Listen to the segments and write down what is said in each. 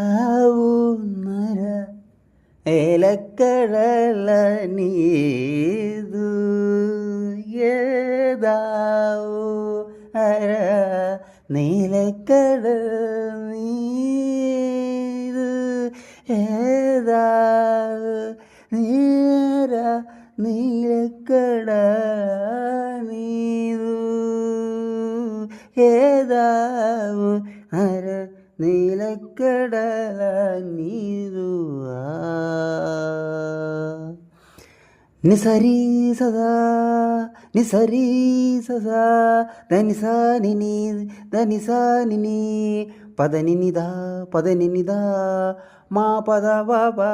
ഏതാവുന്നര ഏലക്കടല നീതു ഏതാവു അര നീലക്കടൽ നീതു ഏതാവു നീര നീലക്കട നീതു ഏതാവു അര നീലക്കടല നീതുവാ നിസരി സദാ നിസരി സദാ ധനിസാ നിനി ധനിസാ നിനി പദനിനിദാ പദനിനിദാ മാ പദ പാ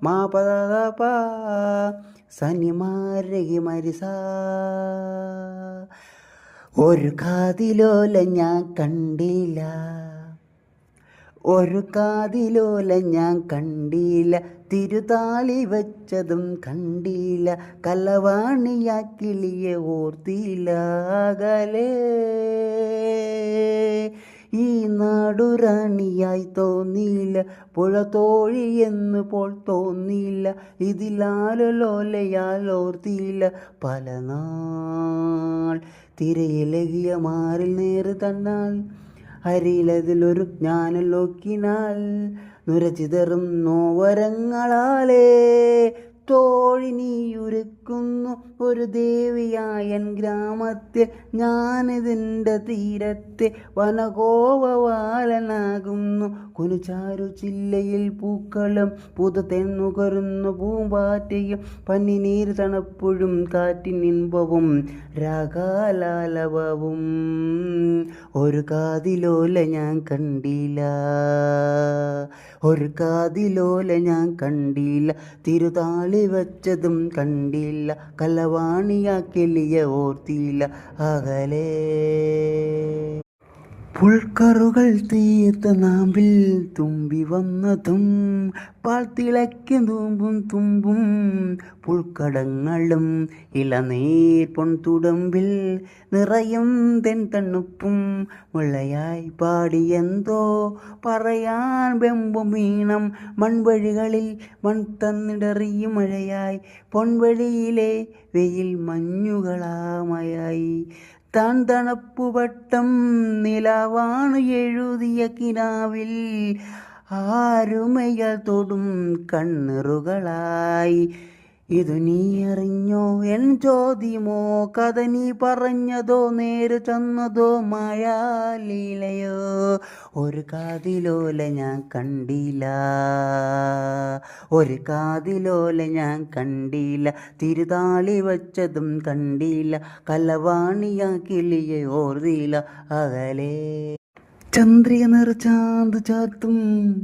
മാ പദ പാ സനിമാരകി മരിസാ ഒരു കാതിലോല ഞാൻ കണ്ടില്ല ഒരു കാതിലോല ഞാൻ കണ്ടില്ല തിരുതാളി വെച്ചതും കണ്ടില്ല കലവാണിയാ കിളിയെ ഓർത്തില്ല അകലേ ഈ നാടുറാണിയായി തോന്നിയില്ല പുഴ തോഴി എന്ന് പോൽ തോന്നിയില്ല ഇതിലാലോലയാൽ ഓർത്തിയില്ല പല നാൾ തിരയിലകിയ മാറിൽ നേര് തന്നാൽ അരിയിലതിലൊരു ഞാനലോക്കിനാൽ നുരചിതറും നോവരങ്ങളാലേ തോഴി നീയുരുക്കുന്നു ഒരു ദേവിയായൻ ഗ്രാമത്തിൽ ഞാനിതിൻ്റെ തീരത്തെ വനകോപവാലനാകുന്നു കുനുചാരു ചില്ലയിൽ പൂക്കളും പുതുതെന്നുകരുന്നു പൂമ്പാറ്റയും പന്നിനീർ തണുപ്പുഴും കാറ്റിനിൻപവും രാഗാലാലവവും ഒരു കാതിലോല ഞാൻ കണ്ടില്ല ഒരു കാതിലോല ഞാൻ കണ്ടില്ല തിരുതാളി വെച്ചതും കണ്ടില്ല കലവാണിയാ കിളിയെ ഓർത്തില്ല അകലേ പുൽക്കറുകൾ തീർത്ത നാമ്പിൽ തുമ്പി വന്നതും പാൽ തിളയ്ക്കും തുമ്പും തുമ്പും പുൽക്കടങ്ങളും ഇളനീർ പൊൻതുടമ്പിൽ നിറയും തെൻതണുപ്പും മുളയായി പാടിയെന്തോ പറയാൻ വെമ്പും വീണം മൺവഴികളിൽ മൺ തന്നിടറിയും മഴയായി പൊൻവഴിയിലെ വെയിൽ മഞ്ഞുകളാമയായി താൻ തണുപ്പുവട്ടം നിലവാണ് എഴുതിയ കിനാവിൽ ആരുമയാൽ തൊടും കണ്ണറുകളായി ഇതു നീ അറിഞ്ഞോ എൻ ചോദ്യമോ കഥ നീ പറഞ്ഞതോ നേര് ചെന്നതോ മായാലീലയോ ഒരു കാതിലോല ഞാൻ കണ്ടില്ല ഒരു കാതിലോല ഞാൻ കണ്ടില്ല തിരുതാളി വച്ചതും കണ്ടില്ല കലവാണിയാ കിളിയെ ഓർത്തില്ല അകലേ ചന്ദ്രിക നിറച്ചാന്ത് ചാത്തും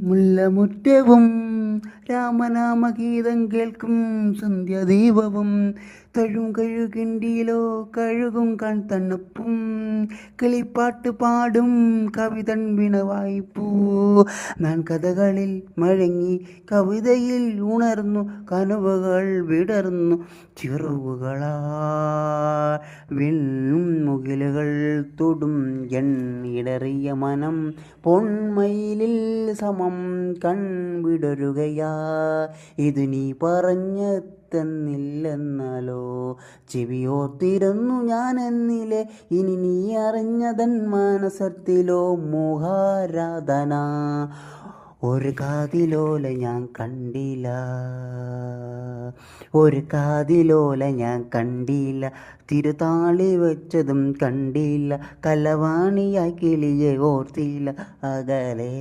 മുല്ലമുറ്റവും രാമനാമഗീതം കേൾക്കും സന്ധ്യാദീപവും കഴുകിണ്ടിയിലോ കഴുകും കൺതണുപ്പും കിളിപ്പാട്ട് പാടും കവിതൻ വിണവായിപ്പൂ ഞാൻ കഥകളിൽ മഴങ്ങി കവിതയിൽ ഉണർന്നു കനവുകൾ വിടർന്നു ചിറകുകളാ വിൺമുകിലുകൾ തൊടും എൻ ഇടറിയ മനം പൊന്മയിലിൽ സമം കൺവിടരുകയാ ഇത് നീ പറഞ്ഞെത്തുന്നില്ലെന്നാലോ ചെവിയോർത്തിരുന്നു ഞാൻ എന്നിലെ ഇനി നീ അറിഞ്ഞതൻ മാനസത്തിലോ മോഹാരാധന ഒരു കാതിലോല ഞാൻ കണ്ടില്ല ഒരു കാതിലോല ഞാൻ കണ്ടില്ല തിരുതാളി വെച്ചതും കണ്ടില്ല കലവാണിയായി കിളിയെ ഓർത്തില്ല അകലേ